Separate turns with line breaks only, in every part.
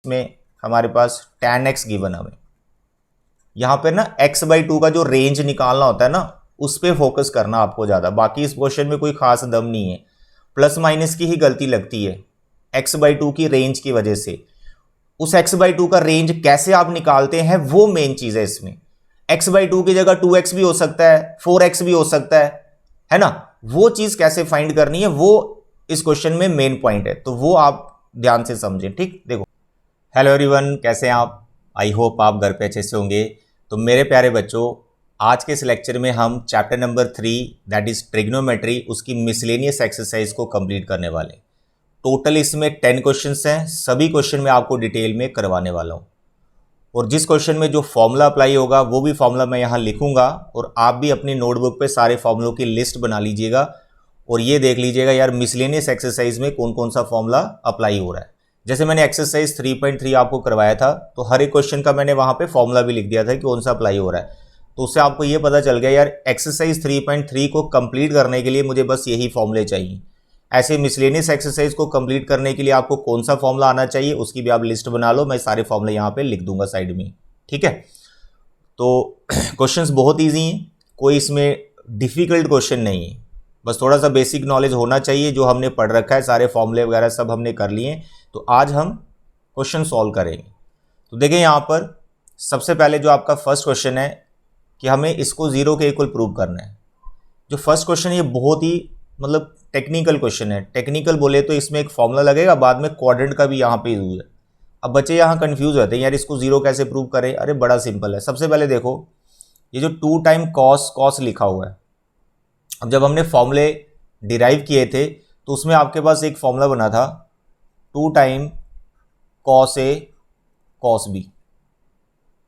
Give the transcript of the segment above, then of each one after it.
में हमारे पास tan x given हमें, यहाँ पे ना x/2 का जो रेंज निकालना होता है ना उस पर फोकस करना आपको ज़्यादा। बाकी इस क्वेश्चन में कोई खास दम नहीं है, प्लस माइनस की ही गलती लगती है x/2 की रेंज की वजह से। उस x/2 का रेंज कैसे आप निकालते हैं वो मेन चीज़ है इसमें। x/2 की जगह 2x भी हो सकता है, 4x भी हो सकता है ना। वो चीज़ कैसे फाइंड करनी है वो इस क्वेश्चन में मेन पॉइंट है, तो वो आप ध्यान से समझें। ठीक, देखो, हेलो एवरीवन, कैसे हैं आप? आई होप आप घर पे अच्छे से होंगे। तो मेरे प्यारे बच्चों, आज के इस लेक्चर में हम chapter number 3 that is trigonometry उसकी मिसलेनियस एक्सरसाइज को कंप्लीट करने वाले। टोटल इसमें 10 क्वेश्चंस हैं, सभी क्वेश्चन मैं आपको डिटेल में करवाने वाला हूँ। और जिस क्वेश्चन में जो फॉर्मूला अप्लाई होगा वो भी फॉर्मूला मैं यहाँ लिखूंगा, और आप भी अपनी नोटबुक पे सारे फॉर्मूलों की लिस्ट बना लीजिएगा और ये देख लीजिएगा यार मिसलेनियस एक्सरसाइज में कौन कौन सा फॉर्मूला अप्लाई हो रहा है। जैसे मैंने एक्सरसाइज 3.3 आपको करवाया था, तो हर एक क्वेश्चन का मैंने वहाँ पे फॉर्मूला भी लिख दिया था कि कौन सा अप्लाई हो रहा है। तो उससे आपको ये पता चल गया यार एक्सरसाइज 3.3 को कंप्लीट करने के लिए मुझे बस यही फॉर्मूले चाहिए। ऐसे मिसलेनियस एक्सरसाइज को कंप्लीट करने के लिए आपको कौन सा फॉर्मूला आना चाहिए उसकी भी आप लिस्ट बना लो, मैं सारे फॉर्मूले यहाँ पे लिख दूंगा साइड में। ठीक है, तो क्वेश्चंस बहुत ईजी हैं, कोई इसमें डिफिकल्ट क्वेश्चन नहीं है, बस थोड़ा सा बेसिक नॉलेज होना चाहिए। जो हमने पढ़ रखा है, सारे फॉर्मूले वगैरह सब हमने कर लिए। तो आज हम क्वेश्चन सॉल्व करेंगे। तो देखिए यहाँ पर सबसे पहले जो आपका फर्स्ट क्वेश्चन है कि हमें इसको 0 के इक्वल प्रूव करना है। जो फर्स्ट क्वेश्चन है ये बहुत ही मतलब टेक्निकल क्वेश्चन है। टेक्निकल बोले तो इसमें एक फॉर्मूला लगेगा, बाद में क्वाड्रेंट का भी यहाँ पे यूज है। अब बच्चे यहाँ कंफ्यूज होते हैं यार इसको 0 कैसे प्रूव करें। अरे बड़ा सिंपल है। सबसे पहले देखो ये जो 2 टाइम कॉस लिखा हुआ है, अब जब हमने फॉर्मूले डिराइव किए थे तो उसमें आपके पास एक फॉर्मूला बना था 2 time cos A cos B.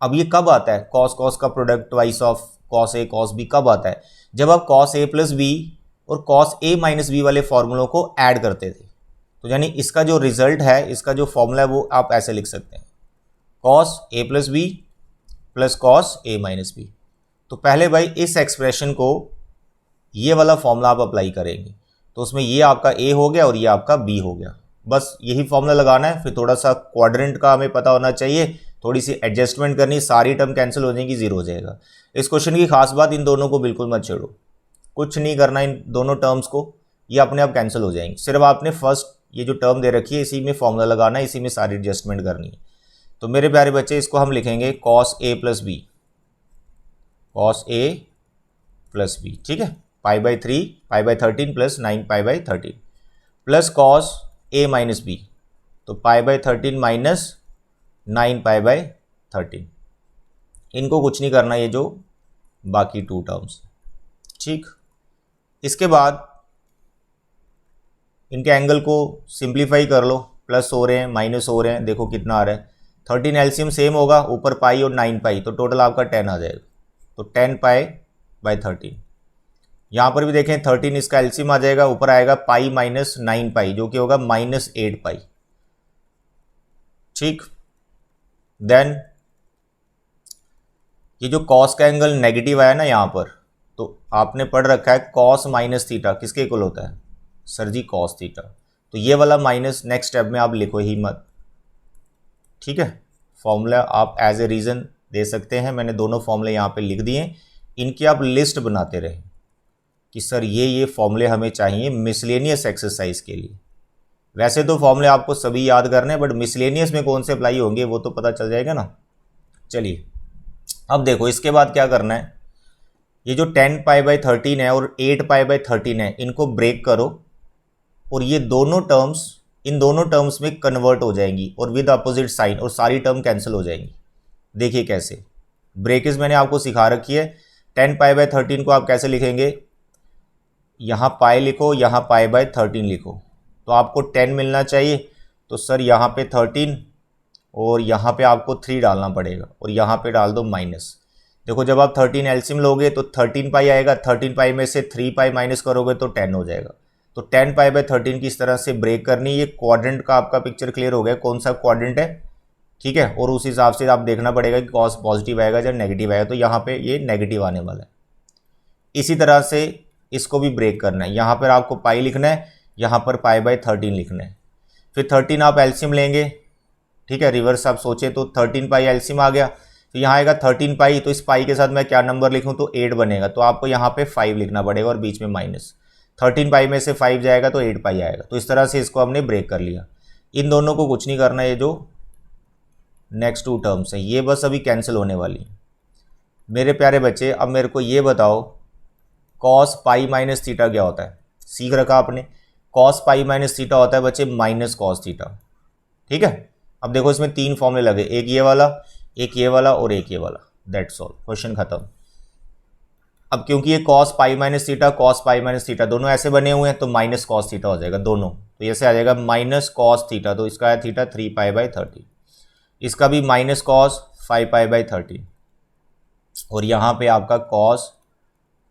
अब ये कब आता है? कॉस का product twice of cos A cos B कब आता है? जब आप कॉस ए प्लस बी और कॉस ए माइनस बी वाले फॉर्मूलों को ऐड करते थे। तो यानी इसका जो रिजल्ट है, इसका जो फॉर्मूला है वो आप ऐसे लिख सकते हैं, cos A plus B plus cos A minus B. तो पहले भाई इस एक्सप्रेशन को ये वाला फॉर्मूला आप अप्लाई करेंगे, तो उसमें ये आपका ए हो गया और ये आपका बी हो गया। बस यही फॉर्मूला लगाना है। फिर थोड़ा सा क्वाड्रेंट का हमें पता होना चाहिए, थोड़ी सी एडजस्टमेंट करनी, सारी टर्म कैंसिल हो जाएंगी, 0 हो जाएगा। इस क्वेश्चन की खास बात, इन दोनों को बिल्कुल मत छेड़ो, कुछ नहीं करना इन दोनों टर्म्स को, ये अपने आप कैंसिल हो जाएंगे। सिर्फ आपने फर्स्ट ये जो टर्म दे रखी है इसी में फॉर्मूला लगाना है, इसी में सारी एडजस्टमेंट करनी है। तो मेरे प्यारे बच्चे इसको हम लिखेंगे cos A plus B, cos A plus B. ठीक है, π/3 π/13 plus 9π/13 plus cos A minus B, तो π/13 माइनस 9π/13। इनको कुछ नहीं करना, ये जो बाकी 2 टर्म्स। ठीक, इसके बाद इनके एंगल को सिंप्लीफाई कर लो, प्लस हो रहे हैं माइनस हो रहे हैं, देखो कितना आ रहा है। 13 एलसीएम सेम होगा, ऊपर पाई और 9π, तो टोटल आपका 10 आ जाएगा। तो 10π/13। यहाँ पर भी देखें 13 इसका एलसीएम आ जाएगा, ऊपर आएगा पाई माइनस 9π जो कि होगा -8π। ठीक, देन ये जो कॉस का एंगल नेगेटिव आया ना यहाँ पर, तो आपने पढ़ रखा है कॉस माइनस थीटा किसके इक्वल होता है? सर जी कॉस थीटा। तो ये वाला माइनस नेक्स्ट स्टेप में आप लिखो ही मत। ठीक है, फॉर्मूला आप एज ए रीज़न दे सकते हैं, मैंने दोनों फॉर्मूले यहाँ पे लिख दिए। इनकी आप लिस्ट बनाते रहें कि सर ये फॉर्मूले हमें चाहिए मिसलेनियस एक्सरसाइज के लिए। वैसे तो फॉर्मूले आपको सभी याद करने हैं, बट मिसलेनियस में कौन से अप्लाई होंगे वो तो पता चल जाएगा ना। चलिए अब देखो इसके बाद क्या करना है। ये जो 10π/13 है और 8π/13 है, इनको ब्रेक करो और ये दोनों टर्म्स इन दोनों टर्म्स में कन्वर्ट हो जाएंगी और विद अपोजिट साइन, और सारी टर्म कैंसिल हो जाएंगी। देखिए कैसे, ब्रेकेज मैंने आपको सिखा रखी है। 10π/13 को आप कैसे लिखेंगे? यहाँ पाई लिखो, यहाँ π/13 लिखो, तो आपको 10 मिलना चाहिए। तो सर यहाँ पे 13 और यहाँ पे आपको 3 डालना पड़ेगा और यहाँ पे डाल दो माइनस। देखो जब आप 13 एलसीएम लोगे तो 13π आएगा, 13π में से 3π माइनस करोगे तो 10 हो जाएगा। तो 10π/13 की इस तरह से ब्रेक करनी। ये क्वाड्रेंट का आपका पिक्चर क्लियर हो गया, कौन सा क्वाड्रेंट है। ठीक है, और उस हिसाब से आप देखना पड़ेगा कि कॉस पॉजिटिव आएगा या नेगेटिव आएगा, तो यहाँ पे ये नेगेटिव आने वाला है। इसी तरह से इसको भी ब्रेक करना है। यहाँ पर आपको पाई लिखना है, यहाँ पर π/13 लिखना है। फिर 13 आप एलसीएम लेंगे ठीक है, रिवर्स आप सोचे तो 13 पाई एलसीएम आ गया, तो यहाँ आएगा 13 पाई, तो इस पाई के साथ मैं क्या नंबर लिखूँ, तो 8 बनेगा, तो आपको यहाँ पे 5 लिखना पड़ेगा और बीच में माइनस, 13 पाई में से 5 जाएगा तो 8 पाई आएगा। तो इस तरह से इसको हमने ब्रेक कर लिया। इन दोनों को कुछ नहीं करना, ये जो नेक्स्ट 2 टर्म्स हैं ये बस अभी कैंसिल होने वाली। मेरे प्यारे बच्चे अब मेरे को ये बताओ कॉस पाई माइनस थीटा क्या होता है, सीख रखा आपने। कॉस पाई माइनस थीटा होता है बच्चे माइनस कॉस थीटा, ठीक है। अब देखो इसमें 3 फॉर्मूले लगे, एक ये वाला, एक ये वाला और एक ये वाला, दैट्स ऑल, क्वेश्चन खत्म। अब क्योंकि ये कॉस पाई माइनस थीटा दोनों ऐसे बने हुए हैं तो माइनस कॉस थीटा हो जाएगा दोनों, तो ऐसे आ जाएगा माइनस कॉस थीटा, तो इसका है थीटा 3 पाई बाई 30, इसका भी माइनस कॉस 5 पाई बाई 30, और यहाँ पे आपका cos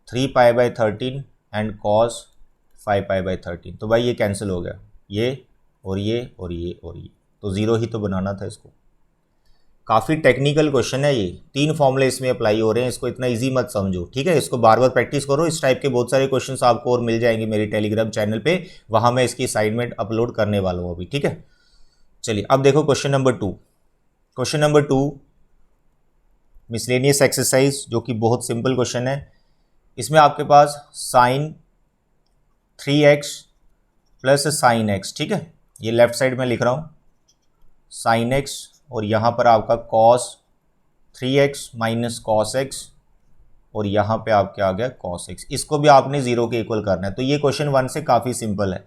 3 pi by 13 and cos 5 pi by 13। तो भाई ये कैंसिल हो गया, ये और ये और ये और ये, तो ज़ीरो ही तो बनाना था इसको। काफ़ी टेक्निकल क्वेश्चन है ये, 3 फॉर्मूले इसमें अप्लाई हो रहे हैं, इसको इतना इजी मत समझो, ठीक है। इसको बार बार प्रैक्टिस करो, इस टाइप के बहुत सारे क्वेश्चंस आपको और मिल जाएंगे मेरी टेलीग्राम चैनल पे, वहाँ मैं इसकी असाइनमेंट अपलोड करने वाला हूँ अभी, ठीक है। चलिए अब देखो question number 2। Question number 2 miscellaneous exercise, जो कि बहुत सिंपल क्वेश्चन है। इसमें आपके पास sine 3x plus sine x, ठीक है, ये लेफ्ट साइड में लिख रहा हूँ साइन एक्स, और यहाँ पर आपका cos 3x minus cos x, और यहाँ पे आपके आ गया कॉस एक्स। इसको भी आपने 0 के इक्वल करना है। तो ये क्वेश्चन 1 से काफ़ी सिंपल है,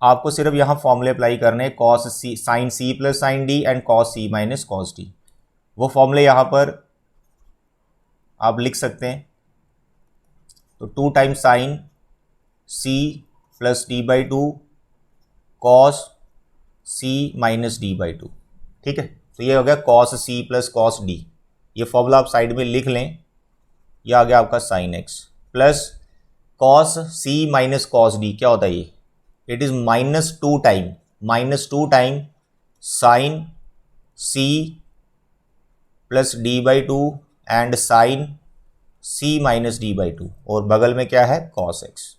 आपको सिर्फ यहाँ फॉर्मूले अप्लाई करने हैं, cos C sin C plus sin D and cos C minus cos D. वो फॉर्मूले यहाँ पर आप लिख सकते हैं, तो 2 times sin C plus D by 2 cos C minus D by 2, ठीक है। तो ये हो गया cos C plus cos D, ये फॉर्मूला आप साइड में लिख लें, ये आ गया आपका साइन एक्स प्लस कॉस सी माइनस कॉस डी, क्या होता है ये, it is -2 time sign C plus D by 2 and sin C minus D by 2, और बगल में क्या है कॉस एक्स।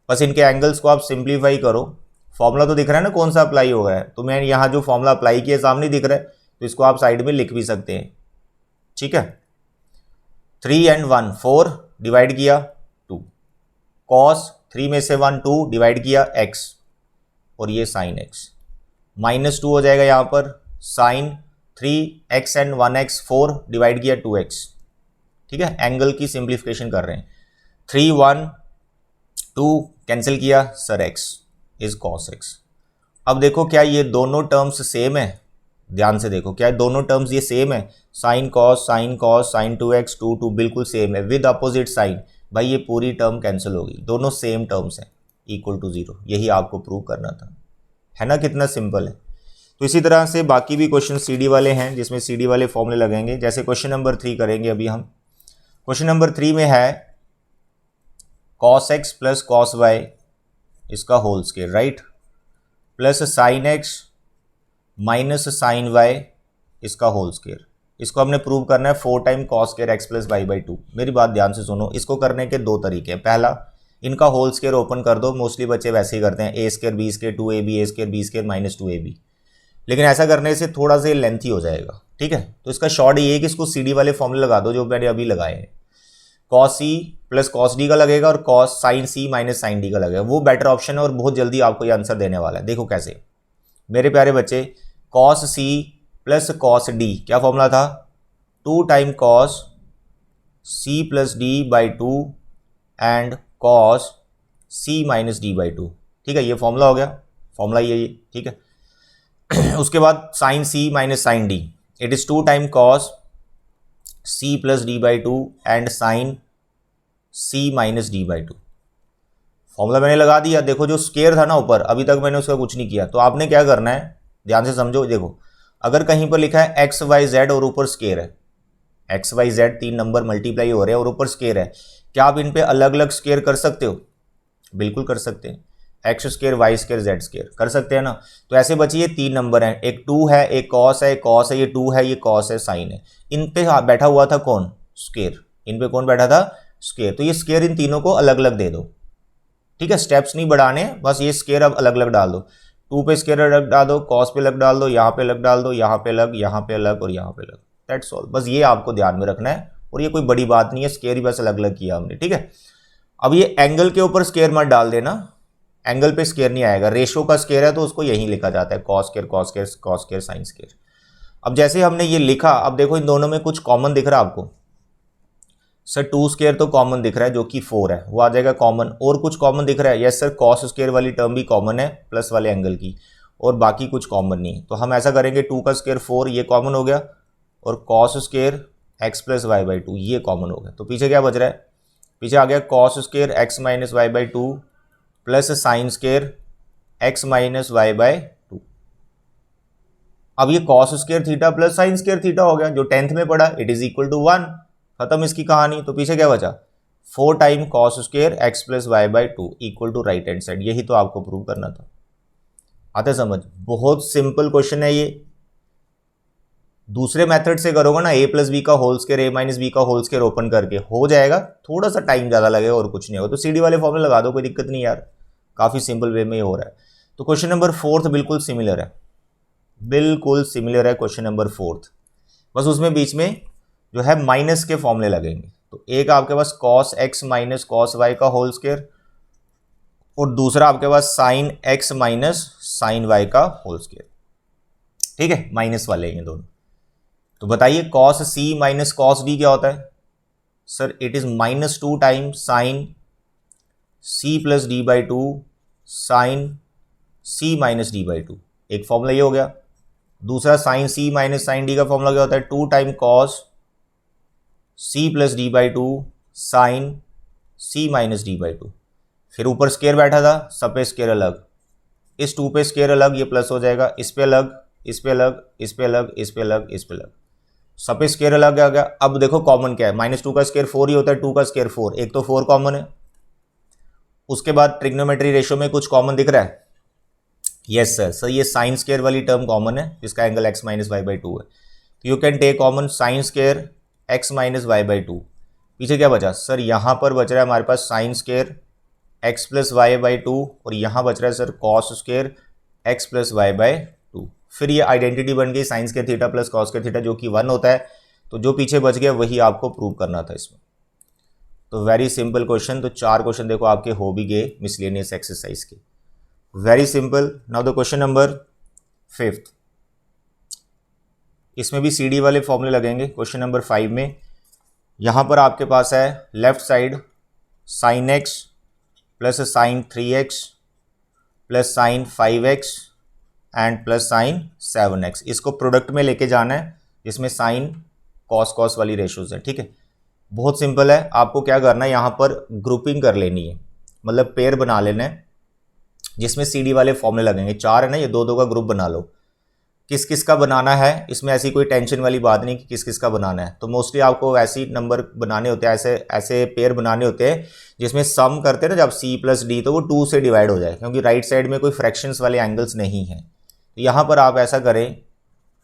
बस इनके एंगल्स को आप सिंप्लीफाई करो, फॉर्मूला तो दिख रहा है ना कौन सा अप्लाई हो रहा है, तो मैं यहाँ जो फॉर्मूला अप्लाई किया सामने दिख रहा है, तो इसको आप साइड में लिख भी सकते हैं, ठीक है। 3 एंड 1 4 डिवाइड किया 2, कॉस 3 में से 1 2 डिवाइड किया x, और ये साइन x, -2 हो जाएगा यहाँ पर sign 3x and 1x, 4 divide किया 2x, ठीक है। एंगल की सिंप्लीफिकेशन कर रहे हैं, 3 1 2 कैंसिल किया sir x is cos x। अब देखो क्या ये दोनों टर्म्स सेम है, ध्यान से देखो क्या दोनों टर्म्स ये सेम है, साइन कॉस साइन 2x 2 2 बिल्कुल सेम है विद अपोजिट साइन। भाई ये पूरी टर्म कैंसिल होगी, दोनों सेम टर्म्स हैं, इक्वल टू 0, यही आपको प्रूव करना था, है ना, कितना सिंपल है। तो इसी तरह से बाकी भी क्वेश्चन CD वाले हैं जिसमें CD वाले फॉर्मूले लगेंगे, जैसे क्वेश्चन नंबर 3 करेंगे अभी हम। क्वेश्चन नंबर 3 में है cos x plus cos y इसका whole square, right, plus sin x minus sin y इसका होल स्क्वायर। इसको हमने प्रूव करना है 4 time cos square x plus y by 2। मेरी बात ध्यान से सुनो, इसको करने के 2 तरीके हैं। पहला, इनका होल स्क्वायर ओपन कर दो, मोस्टली बच्चे वैसे ही करते हैं, a square b square 2ab a square b square minus 2ab, लेकिन ऐसा करने से थोड़ा सा लेंथी हो जाएगा, ठीक है। तो इसका शॉर्ट ये है कि इसको CD वाले फॉर्मूले लगा दो जो मैंने अभी लगाए हैं, cos c plus cos d का लगेगा और cos sin c minus sign d का लगेगा, वो बेटर ऑप्शन है और बहुत जल्दी आपको ये आंसर देने वाला है। देखो कैसे मेरे प्यारे बच्चे, cos c plus cos d क्या फॉर्मूला था, 2 time cos c plus d by 2 and cos c minus d by 2, ठीक है, ये फॉर्मूला हो गया, फॉर्मूला ये, ठीक है। उसके बाद sin c minus sign d, it is 2 time cos c plus d by 2 and sin c minus d by 2, formula मैंने लगा दिया। देखो जो स्क्वायर था ना ऊपर, अभी तक मैंने उसका कुछ नहीं किया, तो आपने क्या करना है, ध्यान से समझो। देखो अगर कहीं पर लिखा है x y z और ऊपर स्क्वायर है, x y z 3 number multiply हो रहे हैं और ऊपर स्क्वायर है, क्या आप इन पे अलग अलग स्क्वायर कर सकते हो, बिल्कुल कर सकते हैं, x square y square z square कर सकते हैं ना। तो ऐसे बची ये 3 नंबर हैं, एक 2 है, एक कॉस है, कॉस है, ये 2 है, ये कॉस है, साइन है, इन पे बैठा हुआ था कौन, स्क्वायर, इन पे कौन बैठा था, स्क्वायर। तो ये स्क्वायर इन तीनों को अलग अलग दे दो, ठीक है, स्टेप्स नहीं बढ़ाने, बस ये स्क्वायर अब अलग अलग डाल दो। 2 पे स्क्वायर अलग डाल दो, कॉस पे अलग डाल दो, यहाँ पे अलग डाल दो, यहाँ पे अलग, यहाँ पे अलग और यहाँ पे अलग, दैट्स ऑल। बस ये आपको ध्यान में रखना है और ये कोई बड़ी बात नहीं है, स्क्वायर ही बस अलग अलग किया हमने, ठीक है। अब ये एंगल के ऊपर स्क्वायर मत डाल देना, एंगल पे स्क्वायर नहीं आएगा, रेशो का स्क्वायर है तो उसको यहीं लिखा जाता है, cos square cos square cos square sine square. अब जैसे हमने ये लिखा, अब देखो इन दोनों में कुछ कॉमन दिख रहा है आपको, सर 2 स्क्वायर तो कॉमन दिख रहा है जो कि 4 है, वो आ जाएगा कॉमन। और कुछ कॉमन दिख रहा है, यस सर कॉस स्क्वायर वाली टर्म भी कॉमन है प्लस वाले एंगल की, और बाकी कुछ कॉमन नहीं है। तो हम ऐसा करेंगे 2 का स्क्वायर 4 ये कॉमन हो गया, और cos square x plus y by 2 ये कॉमन हो गया। तो पीछे क्या बच रहा है, पीछे आ गया cos square x minus y by 2 plus sin square x minus y by 2। अब ये cos square theta plus sin square theta हो गया जो 10th में पढ़ा, इट इज इक्वल टू 1, खत्म इसकी कहानी। तो पीछे क्या बचा, 4 time cos square x plus y by 2 equal to right hand side. यही तो आपको प्रूव करना था। आते समझ, बहुत सिंपल क्वेश्चन है ये। दूसरे मेथड से करोगे ना, ए प्लस बी का होल स्क्वायर ए माइनस बी का होल स्क्वायर ओपन करके हो जाएगा, थोड़ा सा टाइम ज़्यादा लगेगा और कुछ नहीं होगा। तो सीडी वाले फॉर्मूले लगा दो, कोई दिक्कत नहीं यार, काफ़ी सिंपल वे में ही हो रहा है। तो क्वेश्चन नंबर 4 बिल्कुल सिमिलर है, बिल्कुल सिमिलर है क्वेश्चन नंबर 4, बस उसमें बीच में जो है माइनस के फॉर्मूले लगेंगे। तो एक आपके पास cos x minus cos y का होल स्क्वायर, और दूसरा आपके पास sine x minus sine y का होल स्क्वायर, ठीक है, माइनस वाले ये दोनों। तो बताइए कॉस सी माइनस कॉस डी क्या होता है, sir it is -2 time sign C plus D by 2 sign C minus D by 2, एक फॉर्मूला ये हो गया। दूसरा साइन सी माइनस साइन डी का फॉर्मूला क्या होता है, 2 time cos C plus D by 2 sign C minus D by 2। फिर ऊपर स्क्वायर बैठा था, सब पे स्क्वायर अलग, इस 2 पे स्क्वायर अलग, ये प्लस हो जाएगा, इस पे अलग, इस पे अलग, इस पे अलग, इस पे अलग, इस पे अलग, सब पे स्क्वायर अलग आ गया। अब देखो कॉमन क्या है, -2 का स्क्वायर 4 ही होता है, 2 का स्क्वायर 4, एक तो 4 कॉमन है। उसके बाद ट्रिग्नोमेट्री रेशियो में कुछ कॉमन दिख रहा है, यस सर, सर ये साइन स्क्वायर वाली टर्म कॉमन है जिसका angle x minus y by 2 है। तो you can take common sin square x minus y by 2। पीछे क्या बचा, सर यहाँ पर बच रहा है हमारे पास sine square x plus y by 2, और यहाँ बच रहा है sir cos square x plus y by 2। फिर ये आइडेंटिटी बन गई sine square theta plus cos square theta जो कि 1 होता है। तो जो पीछे बच गया वही आपको प्रूव करना था इसमें। तो वेरी सिंपल क्वेश्चन। तो 4 क्वेश्चन देखो आपके हो भी गए मिसलेनियस एक्सरसाइज के, very simple. Now the question number 5, इसमें भी सीडी वाले फॉर्मूले लगेंगे। क्वेश्चन नंबर 5 में यहाँ पर आपके पास है left side sign x plus sign 3x plus sign 5x and plus sign 7x, इसको प्रोडक्ट में लेके जाना है जिसमें साइन कॉस कॉस वाली रेशोज है, ठीक है। बहुत सिंपल है, आपको क्या करना है, यहाँ पर ग्रुपिंग कर लेनी है, मतलब पेयर बना लेना है जिसमें सीडी वाले फॉर्मूले लगेंगे। 4 है ना, ये 2-2 का ग्रुप बना लो। किस किस का बनाना है, इसमें ऐसी कोई टेंशन वाली बात नहीं कि किस किस का बनाना है। तो मोस्टली आपको ऐसी नंबर बनाने होते हैं, ऐसे पेयर बनाने होते हैं जिसमें सम करते हैं ना जब c प्लस डी, तो वो 2 से डिवाइड हो जाए, क्योंकि राइट साइड में कोई फ्रैक्शंस वाले एंगल्स नहीं हैं। तो यहाँ पर आप ऐसा करें,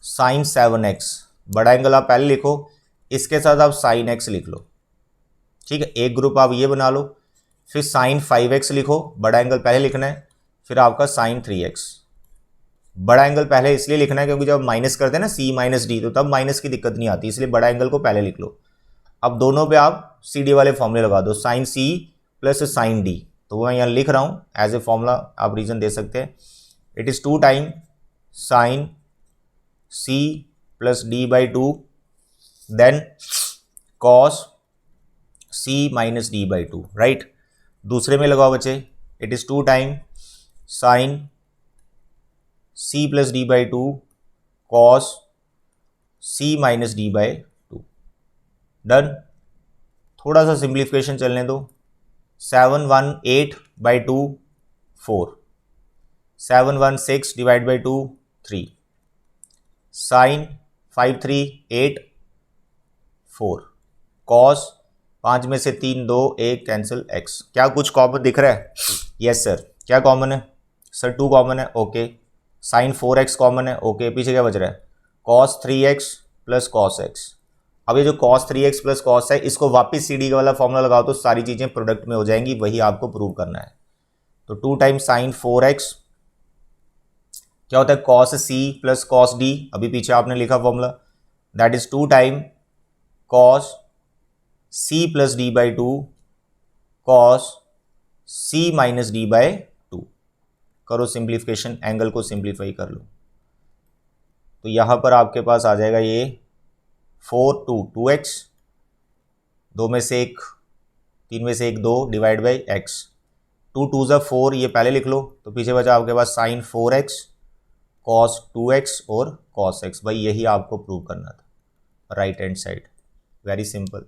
साइन 7x बड़ा एंगल आप पहले लिखो, इसके साथ आप साइन x लिख लो, ठीक है, एक ग्रुप आप ये बना लो। फिर साइन 5x लिखो, बड़ा एंगल पहले लिखना है, फिर आपका साइन 3x। बड़ा एंगल पहले इसलिए लिखना है क्योंकि जब माइनस करते हैं ना c माइनस डी, तो तब माइनस की दिक्कत नहीं आती, इसलिए बड़ा एंगल को पहले लिख लो। अब दोनों पे आप सी डी वाले फॉर्मूले लगा दो, sin c plus sin D. तो मैं यहाँ लिख रहा हूँ एज ए फॉर्मूला, आप रीजन दे सकते हैं। It is 2 time sign c plus D by 2 then cos c minus D by 2, right. दूसरे में लगाओ बच्चे, it is 2 time sign c plus D by 2 cos c minus D by 2, done. थोड़ा सा सिंप्लीफिकेशन चलने दो, 718 by 2 4, 716 divide by 2 3, sign 538 4, cos 5 में से 3 2 1 कैंसिल x। क्या कुछ कॉमन दिख रहा है? Yes sir. क्या कॉमन है सर? 2 कॉमन है, ओके। साइन 4x कॉमन है, ओके। पीछे क्या बच रहा है? Cos 3x plus cos x। अब ये जो cos 3x प्लस कॉस है, इसको वापस सी डी वाला फॉर्मूला लगाओ तो सारी चीज़ें प्रोडक्ट में हो जाएंगी, वही आपको प्रूव करना है। तो 2 टाइम साइन 4x क्या होता है cos C plus cos D, अभी पीछे आपने लिखा formula, that is 2 time cos C plus D by 2 cos C minus D by 2। करो सिंप्लीफिकेशन, एंगल को सिंप्लीफाई कर लो, तो यहां पर आपके पास आ जाएगा ये 4 2 2x, 2 में से 1 3 में से 1 2 डिवाइड बाई एक्स, 2 2 ज़ा 4, ये पहले लिख लो, तो पीछे बचा आपके पास साइन 4x कॉस 2x और कॉस x। भाई यही आपको प्रूव करना था, right hand side, very simple.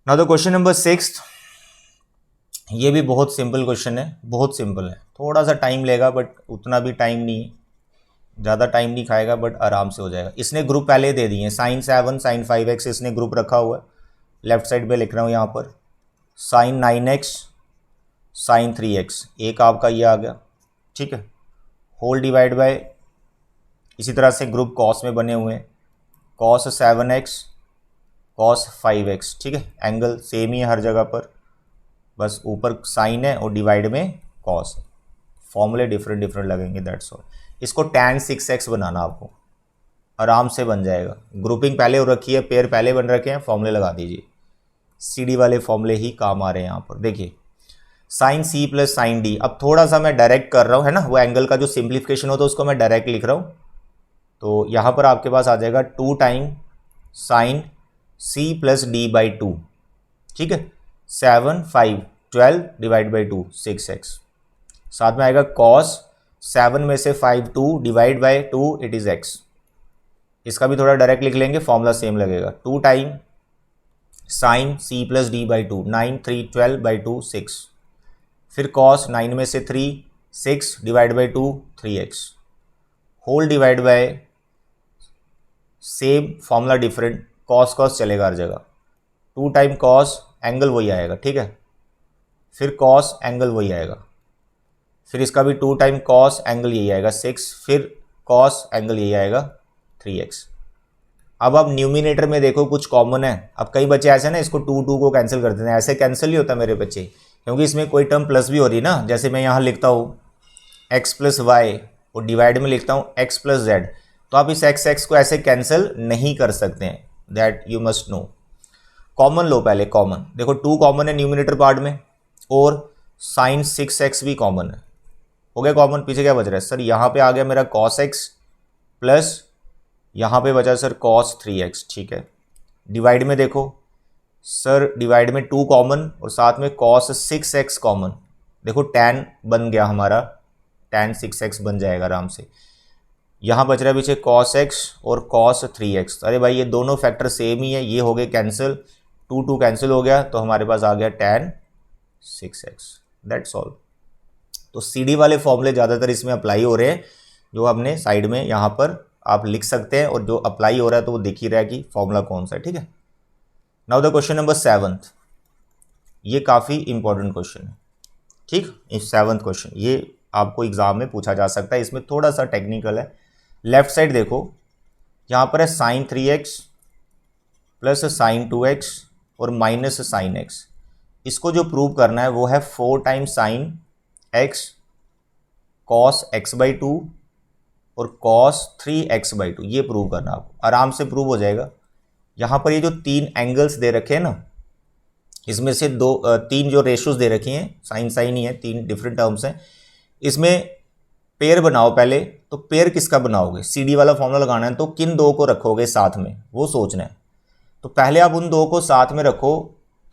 Now the question number 6, ये भी बहुत सिंपल क्वेश्चन है, बहुत सिंपल है, थोड़ा सा टाइम लेगा बट उतना भी टाइम नहीं है, ज़्यादा टाइम नहीं खाएगा बट आराम से हो जाएगा। इसने ग्रुप पहले दे दिए हैं, साइन 7 साइन 5x इसने ग्रुप रखा हुआ है, लेफ्ट साइड पे लिख रहा हूँ यहाँ पर साइन 9x साइन 3x, एक आपका ये आ गया, ठीक है, होल डिवाइड बाय, इसी तरह से ग्रुप कॉस में बने हुए हैं, कॉस 7x कॉस 5x, ठीक है, एंगल सेम ही है हर जगह पर, बस ऊपर साइन है और डिवाइड में कॉस है, फॉर्मूले डिफरेंट डिफरेंट लगेंगे, दैट्स ऑल। इसको tan 6x बनाना, आपको आराम से बन जाएगा, ग्रुपिंग पहले हो रखी है, पेयर पहले बन रखे हैं, फॉर्मूले लगा दीजिए, CD वाले फॉर्मूले ही काम आ रहे हैं यहाँ पर। देखिए sin C plus sin D, अब थोड़ा सा मैं डायरेक्ट कर रहा हूँ, है ना, वो एंगल का जो सिंप्लीफिकेशन होता है उसको मैं डायरेक्ट लिख रहा हूँ, तो यहाँ पर आपके पास आ जाएगा 2 time sign C plus D by 2, ठीक है, 7 5 12 डिवाइड बाई 2 6x, साथ में आएगा कॉस 7 में से 5 2 divide by 2 it is x, इसका भी थोड़ा डायरेक्ट लिख लेंगे, फॉर्मूला सेम लगेगा, 2 time sign C plus D by 2 9 3 12 by 2 6, फिर कॉस 9 में से 3 6 divide by 2 3x, whole divide by, same formula different, cos cos चलेगा हर जगह, 2 टाइम कॉस एंगल वही आएगा, ठीक है, फिर कॉस एंगल वही आएगा, फिर इसका भी 2 टाइम कॉस एंगल यही आएगा 6, फिर कॉस एंगल यही आएगा 3x। अब आप न्यूमिनेटर में देखो कुछ कॉमन है, अब कई बच्चे ऐसे ना इसको 2 2 को कैंसिल कर देते हैं, ऐसे कैंसिल नहीं होता मेरे बच्चे, क्योंकि इसमें कोई टर्म प्लस भी हो रही है ना, जैसे मैं यहाँ लिखता हूँ x प्लस वाई और डिवाइड में लिखता हूँ x प्लस जेड, तो आप इस x को ऐसे कैंसिल नहीं कर सकते हैं, that you must know. Common लो पहले, कॉमन देखो 2 कॉमन है न्यूमिनेटर पार्ट में, और साइन 6x भी कॉमन है, हो गया कॉमन, पीछे क्या बच रहा है सर, यहाँ पे आ गया मेरा cos x प्लस यहाँ पे बचा सर cos 3x, ठीक है, डिवाइड में देखो सर, डिवाइड में 2 कॉमन और साथ में cos 6x कॉमन, देखो tan बन गया हमारा, tan 6x बन जाएगा आराम से, यहाँ बच रहा है पीछे cos x और cos 3x, अरे भाई ये दोनों फैक्टर सेम ही है, ये हो गए कैंसिल, 2 2 कैंसिल हो गया, तो हमारे पास आ गया tan 6x, दैट्स ऑल। तो CD वाले फॉर्मूले ज़्यादातर इसमें अप्लाई हो रहे हैं, जो हमने साइड में यहाँ पर आप लिख सकते हैं, और जो अप्लाई हो रहा है तो वो दिख ही रहा है कि फॉर्मूला कौन सा है, ठीक है। नाउ द क्वेश्चन नंबर 7, ये काफ़ी इंपॉर्टेंट क्वेश्चन है, ठीक, इस 7th क्वेश्चन ये आपको एग्जाम में पूछा जा सकता है, इसमें थोड़ा सा टेक्निकल है। लेफ्ट साइड देखो, यहाँ पर है sign 3x plus sign 2x और माइनस साइन x, इसको जो प्रूव करना है वो है 4 time sine x cos x by 2 और कॉस 3x बाई 2, ये प्रूव करना, आपको आराम से प्रूव हो जाएगा। यहाँ पर ये जो 3 एंगल्स दे रखे हैं ना, इसमें से 3 जो रेशोज दे रखी हैं, साइन साइन ही है, 3 डिफरेंट टर्म्स हैं, इसमें पेयर बनाओ पहले, तो पेयर किसका बनाओगे, CD वाला फॉर्मूला लगाना है, तो किन 2 को रखोगे साथ में, वो सोचना है। तो पहले आप उन 2 को साथ में रखो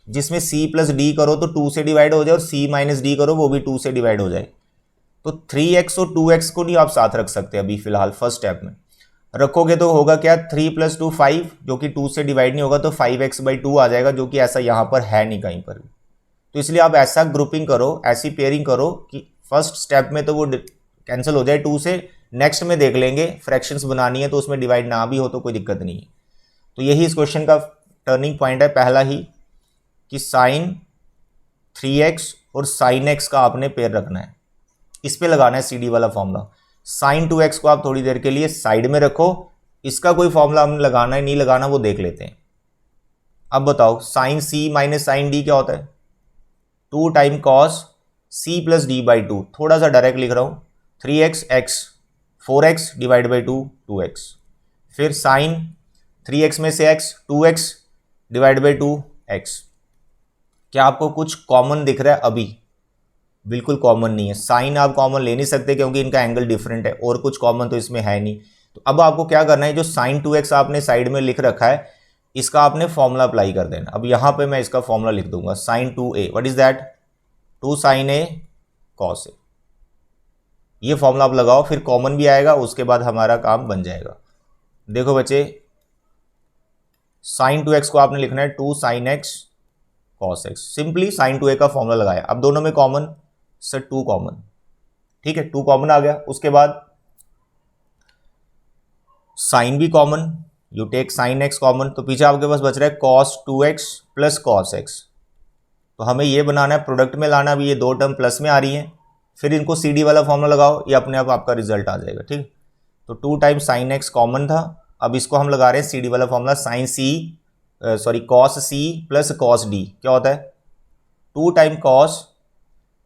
जिसमें C प्लस डी करो तो 2 से डिवाइड हो जाए, और C माइनस डी करो वो भी 2 से डिवाइड हो जाए, तो 3x और 2x को नहीं आप साथ रख सकते अभी फिलहाल, फर्स्ट स्टेप में रखोगे तो होगा क्या, 3 प्लस 2 5, जो कि 2 से डिवाइड नहीं होगा, तो 5x बाई 2 आ जाएगा, जो कि ऐसा यहाँ पर है नहीं कहीं पर भी, तो इसलिए आप ऐसा ग्रुपिंग करो, ऐसी पेयरिंग करो कि फर्स्ट स्टेप में तो वो कैंसिल हो जाए 2 से, नेक्स्ट में देख लेंगे, फ्रैक्शंस बनानी है तो उसमें डिवाइड ना भी हो तो कोई दिक्कत नहीं है। तो यही इस क्वेश्चन का टर्निंग पॉइंट है, पहला ही कि साइन 3x और साइन x का आपने पेयर रखना है, इस पे लगाना है CD वाला फॉर्मूला। साइन 2x को आप थोड़ी देर के लिए साइड में रखो, इसका कोई फॉर्मूला हमने लगाना है नहीं लगाना वो देख लेते हैं। अब बताओ sine C minus sign D क्या होता है, 2 time cos C plus D by 2, थोड़ा सा डायरेक्ट लिख रहा हूँ, 3x x 4x divide by 2 2x, फिर साइन 3x में से x 2x divide by 2x। क्या आपको कुछ कॉमन दिख रहा है? अभी बिल्कुल कॉमन नहीं है। साइन आप कॉमन ले नहीं सकते क्योंकि इनका एंगल डिफरेंट है, और कुछ कॉमन तो इसमें है नहीं। तो अब आपको क्या करना है, जो साइन 2x आपने साइड में लिख रखा है इसका आपने फॉर्मूला अप्लाई कर देना। अब यहां पे मैं इसका फॉर्मूला लिख दूंगा, sine 2a, what is that, 2 sine a cos a। ये फॉर्मूला आप लगाओ, फिर कॉमन भी आएगा, उसके बाद हमारा काम बन जाएगा। देखो बच्चे, साइन 2x को आपने लिखना है 2 sine x cos x। Simply sine 2a का फॉर्मूला लगाया। अब दोनों में कॉमन, सर 2 कॉमन, ठीक है 2 कॉमन आ गया। उसके बाद साइन भी common, you take sine x common, तो पीछे आपके पास बच रहा है cos 2x plus cos x। तो हमें ये बनाना है, प्रोडक्ट में लाना। भी ये दो टर्म प्लस में आ रही है, फिर इनको CD वाला फॉर्मूला लगाओ, ये अपने आप आपका रिजल्ट आ जाएगा। ठीक, तो 2 टाइम्स साइन x कॉमन था, अब इसको हम लगा रहे हैं CD वाला formula, sine cos c plus cos d। क्या होता है, 2 time cos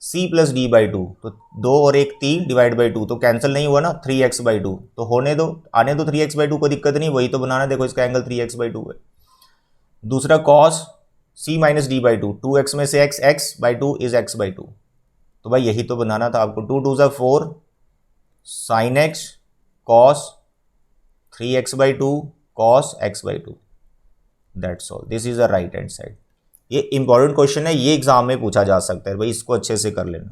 c plus D by 2, तो 2 और 1 3 डिवाइड बाई 2, तो कैंसिल नहीं हुआ ना, 3x बाई 2, तो होने दो, आने दो 3x बाई 2, कोई दिक्कत नहीं, वही तो बनाना। देखो इसका एंगल 3x बाई 2 है। दूसरा cos c minus D by 2, 2x में से x by 2 is x by 2, तो भाई यही तो बनाना था आपको। 2 2 4 sine x cos 3x by 2 cos x by 2, that's all, this is the right hand side. ये इंपॉर्टेंट क्वेश्चन है, ये एग्जाम में पूछा जा सकता है भाई, इसको अच्छे से कर लेना।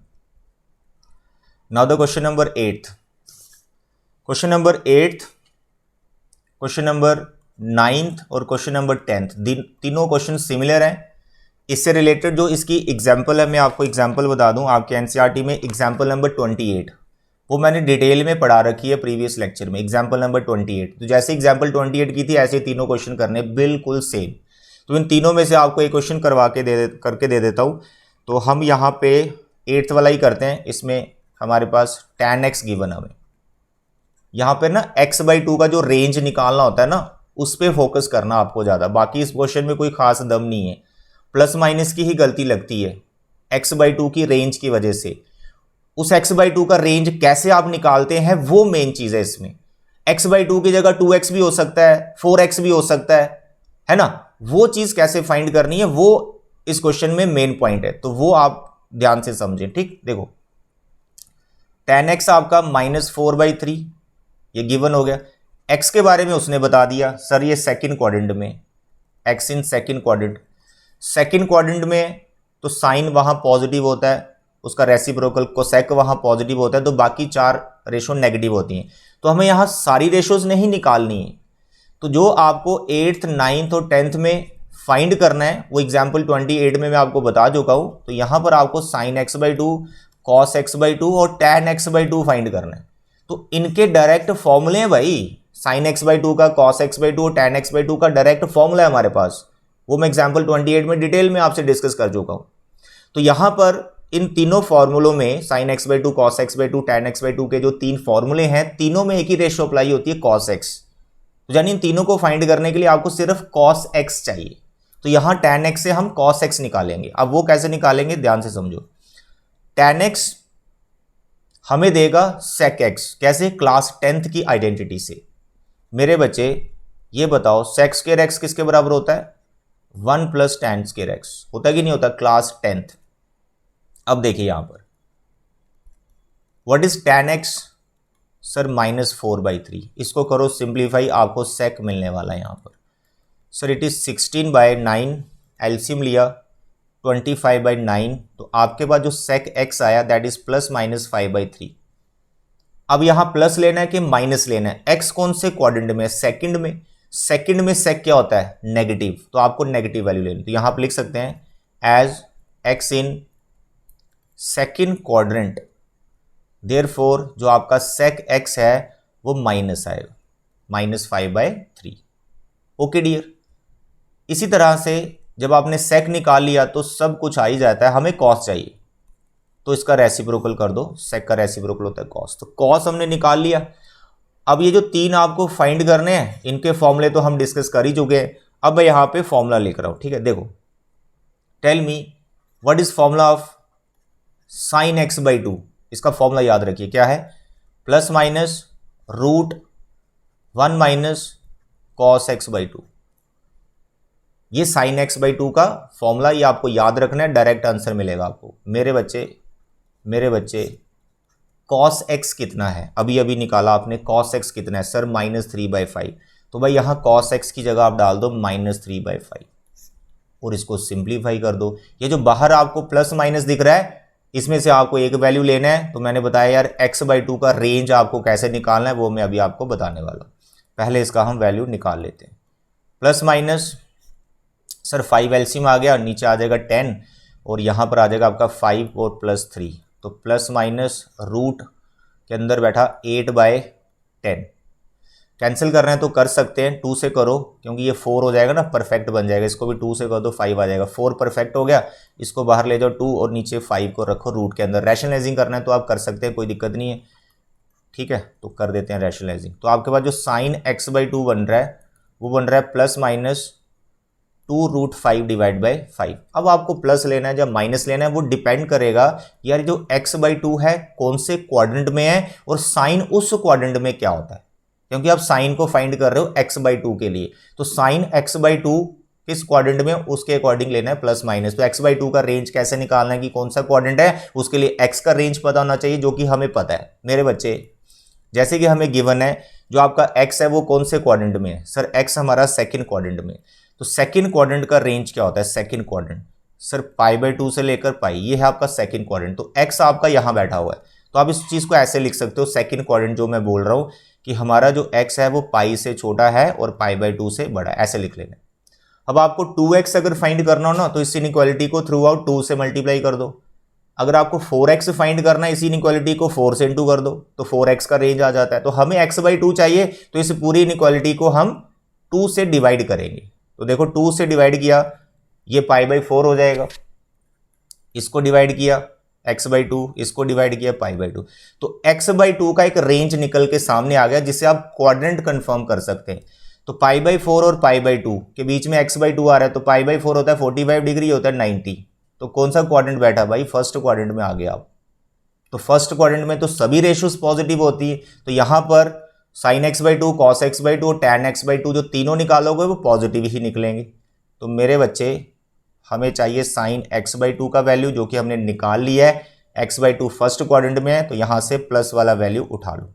Now the question number 8, question number 8, question number 9th और क्वेश्चन नंबर 10th, तीनों क्वेश्चन सिमिलर हैं। इससे रिलेटेड जो इसकी एग्जाम्पल है, मैं आपको एग्जाम्पल बता दूं, आपके एनसीईआरटी में एग्जाम्पल नंबर 28, वो मैंने डिटेल में पढ़ा रखी है प्रीवियस लेक्चर में, एग्जाम्पल नंबर 28। तो जैसे एग्जाम्पल 28 की थी ऐसे तीनों क्वेश्चन करने बिल्कुल सेम। तो इन तीनों में से आपको एक क्वेश्चन करवा के करके दे देता हूँ। तो हम यहाँ पे 8th वाला ही करते हैं। इसमें हमारे पास tan x गिवन हमें, यहाँ पे ना x बाई 2 का जो रेंज निकालना होता है ना, उस पर फोकस करना आपको ज़्यादा। बाकी इस क्वेश्चन में कोई खास दम नहीं है, प्लस माइनस की ही गलती लगती है x बाई 2 की रेंज की वजह से। उस x बाई 2 का रेंज कैसे आप निकालते हैं वो मेन चीज़ है इसमें। x बाई 2 की जगह 2x भी हो सकता है, 4x भी हो सकता है ना। वो चीज़ कैसे फाइंड करनी है वो इस क्वेश्चन में मेन पॉइंट है, तो वो आप ध्यान से समझें। ठीक, देखो tan x आपका -4/3 ये गिवन हो गया। x के बारे में उसने बता दिया, सर ये सेकंड क्वाड्रेंट में, x in second quadrant. Second quadrant में तो साइन वहां पॉजिटिव होता है, उसका रेसिप्रोकल कोसेक वहां पॉजिटिव होता है, तो बाकी 4 रेशो नेगेटिव होती हैं। तो हमें यहां सारी रेशोज नहीं निकालनी है, तो जो आपको 8th 9th और 10th में फाइंड करना है वो एग्जाम्पल 28 में मैं आपको बता चुका हूं। तो यहां पर आपको sine x by 2, cos x by 2 और tan x बाई 2 फाइंड करना है। तो इनके डायरेक्ट फॉर्मूले हैं भाई, साइन x बाई 2 का, कॉस x बाई 2 और tan x बाई 2 का डायरेक्ट फॉर्मूला है हमारे पास, वो मैं एग्जाम्पल 28 में डिटेल में आपसे डिस्कस कर चुका हूं। तो यहां पर इन तीनों फॉर्मूलों में sine x by 2, cos x by 2, tan x by 2 के जो 3 फॉर्मूले हैं, तीनों में एक ही रेशो अप्लाई होती है, cos x। तो यानी इन तीनों को फाइंड करने के लिए आपको सिर्फ cos x चाहिए। तो यहां tan x से हम cos x निकालेंगे। अब वो कैसे निकालेंगे ध्यान से समझो। tan x हमें देगा sec x, कैसे, क्लास 10th की आइडेंटिटी से। मेरे बच्चे ये बताओ sec स्क्वायर x किसके बराबर होता है, 1 प्लस tan स्क्वायर x होता है कि नहीं होता, क्लास 10th। अब देखिए यहां पर what is tan x, sir -4/3। इसको करो सिंप्लीफाई, आपको sec मिलने वाला है यहां पर। सर इट इज 16/9, एलसीएम लिया 25/9, तो आपके पास जो sec x आया दैट इज +-5/3। अब यहां प्लस लेना है कि माइनस लेना है, x कौन से क्वाड्रेंट में, सेकंड में। सेकंड में sec क्या होता है, नेगेटिव, तो आपको नेगेटिव वैल्यू लेनी। तो यहां पर लिख सकते हैं as x in second quadrant, therefore जो आपका sec x है वो माइनस आएगा, -5/3। Okay dear. इसी तरह से जब आपने sec निकाल लिया तो सब कुछ आ ही जाता है, हमें cos चाहिए, तो इसका रेसिप्रोकल कर दो, sec का रेसिप्रोकल होता है cos, तो cos हमने निकाल लिया। अब ये जो 3 आपको फाइंड करने हैं, इनके फॉर्मूले तो हम डिस्कस कर ही चुके हैं। अब मैं यहां पे फॉर्मूला लिख रहा हूं, ठीक है। देखो, tell me what is formula of sine x by 2। इसका फॉर्मूला याद रखिए क्या है, plus minus root 1 minus cos x by 2। ये साइन एक्स बाई 2 का फॉर्मूला, ये आपको याद रखना है, डायरेक्ट आंसर मिलेगा आपको। मेरे बच्चे कॉस एक्स कितना है, अभी अभी निकाला आपने, कॉस एक्स कितना है सर -3/5। तो भाई यहाँ कॉस एक्स की जगह आप डाल दो -3/5 और इसको सिंप्लीफाई कर दो। ये जो बाहर आपको प्लस माइनस दिख रहा है, इसमें से आपको एक वैल्यू लेना है। तो मैंने बताया यार x/2 का रेंज आपको कैसे निकालना है, वो मैं अभी आपको बताने वाला हूँ। पहले इसका हम वैल्यू निकाल लेते हैं। प्लस माइनस सर 5 एलसीएम आ गया, नीचे आ जाएगा 10 और यहाँ पर आ जाएगा आपका 5 और +3। तो प्लस माइनस रूट के अंदर बैठा 8/10। कैंसिल कर रहे हैं तो कर सकते हैं, 2 से करो क्योंकि ये 4 हो जाएगा ना, परफेक्ट बन जाएगा। इसको भी 2 से कर दो, 5 आ जाएगा। 4 परफेक्ट हो गया, इसको बाहर ले जाओ 2 और नीचे 5 को रखो रूट के अंदर। रैशनलाइजिंग करना है तो आप कर सकते हैं, कोई दिक्कत नहीं है, ठीक है। तो कर देते हैं रैशनलाइजिंग। तो आपके पास जो साइन x/2 बन रहा है वो बन रहा है +-2√5/5। अब आपको प्लस लेना है या माइनस लेना है वो डिपेंड करेगा यार जो x/2 है कौन से क्वाड्रेंट में है और साइन उस क्वाड्रेंट में क्या होता है, क्योंकि आप साइन को फाइंड कर रहे हो x/2 के लिए। तो साइन x/2 किस क्वाड्रेंट में उसके अकॉर्डिंग लेना है प्लस माइनस। तो x/2 का रेंज कैसे निकालना है कि कौन सा क्वाड्रेंट है, उसके लिए x का रेंज पता होना चाहिए जो कि हमें पता है। मेरे बच्चे जैसे कि हमें गिवन है जो आपका x है वो कौन से क्वाड्रेंट में है, सर x हमारा सेकंड क्वाड्रेंट में। तो सेकंड क्वाड्रेंट का रेंज क्या होता है, सेकंड क्वाड्रेंट सर π/2 से लेकर पाई, ये है आपका सेकंड क्वाड्रेंट। तो x आपका यहां बैठा हुआ है, तो आप इस चीज को ऐसे लिख सकते हो, सेकंड क्वाड्रेंट जो मैं बोल रहा हूं कि हमारा जो x है वो पाई से छोटा है और π/2 से बड़ा है, ऐसे लिख लेना। अब आपको 2x अगर फाइंड करना हो ना तो इस इनइक्वालिटी को थ्रू आउट 2 से मल्टीप्लाई कर दो। अगर आपको 4x फाइंड करना है इसी इनइक्वालिटी को 4 से इंटू कर दो तो 4x का रेंज आ जाता है। तो हमें x/2 चाहिए तो इस पूरी इनइक्वालिटी को हम 2 से डिवाइड करेंगे। तो देखो 2 से डिवाइड किया ये π/4 हो जाएगा, इसको डिवाइड किया x/2, इसको डिवाइड किया π/2। तो x/2 का एक रेंज निकल के सामने आ गया जिससे आप क्वाड्रेंट कंफर्म कर सकते हैं। तो π/4 और π/2 के बीच में x/2 आ रहा है, तो π/4 होता है 45 डिग्री, होता है 90। तो कौन सा क्वाड्रेंट बैठा भाई, फर्स्ट क्वाड्रेंट में आ गया आप। तो फर्स्ट क्वाड्रेंट में तो सभी रेशियोज पॉजिटिव होती है, तो यहां पर साइन x/2, कॉस x/2 और टैन x/2 जो तीनों निकालोगे वो पॉजिटिव ही निकलेंगे। तो मेरे बच्चे हमें चाहिए साइन x/2 का वैल्यू जो कि हमने निकाल लिया है, x/2 फर्स्ट क्वाड्रेंट में है तो यहां से प्लस वाला वैल्यू उठा लो,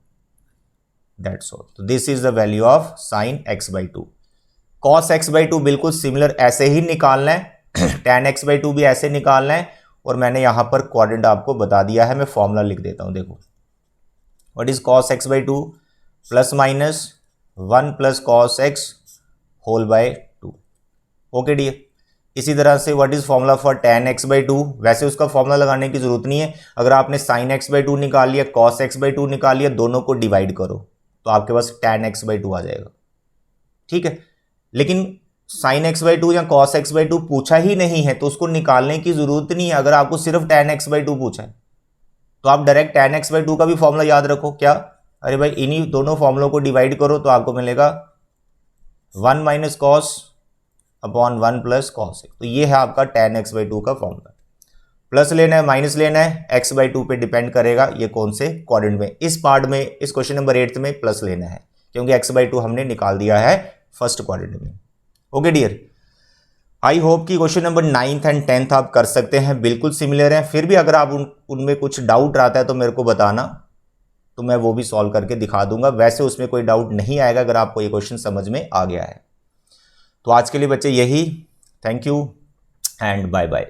दैट्स ऑल। तो this is the value of sine x/2। Cos x/2 बिल्कुल सिमिलर ऐसे ही निकालना है, टैन x/2 भी ऐसे निकालना है, और मैंने यहां पर क्वाड्रेंट आपको बता दिया है। मैं फॉर्मूला लिख देता हूं, देखो what is cos x/2 +-1 + cos x होल/2। ओके डियर, इसी तरह से what is formula for tan x/2, वैसे उसका फॉर्मूला लगाने की जरूरत नहीं है। अगर आपने साइन x/2 निकाल लिया, cos x/2 निकाल लिया, दोनों को डिवाइड करो तो आपके पास टैन x/2 आ जाएगा, ठीक है। लेकिन साइन x/2 या cos x/2 पूछा ही नहीं है तो उसको निकालने की जरूरत नहीं है। अगर आपको सिर्फ टैन x/2 पूछा है तो आप डायरेक्ट टैन x/2 का भी फॉर्मूला याद रखो। क्या, अरे भाई इन्हीं दोनों फॉर्मूलों को डिवाइड करो तो आपको मिलेगा 1 - cos / 1 + cos। तो ये है आपका टैन x/2 का फॉर्मूला। प्लस लेना है माइनस लेना है, x/2 पे डिपेंड करेगा ये कौन से क्वाड्रेंट में। इस पार्ट में, इस क्वेश्चन नंबर 8 में प्लस लेना है क्योंकि x/2 हमने निकाल दिया है फर्स्ट क्वाड्रेंट में। ओके डियर, आई होप कि question number 9th and 10th आप कर सकते हैं, बिल्कुल सिमिलर हैं। फिर भी अगर आप उनमें कुछ डाउट आता है तो मेरे को बताना, तो मैं वो भी सॉल्व करके दिखा दूंगा। वैसे उसमें कोई डाउट नहीं आएगा अगर आपको ये क्वेश्चन समझ में आ गया है। तो आज के लिए बच्चे यही, thank you and bye bye.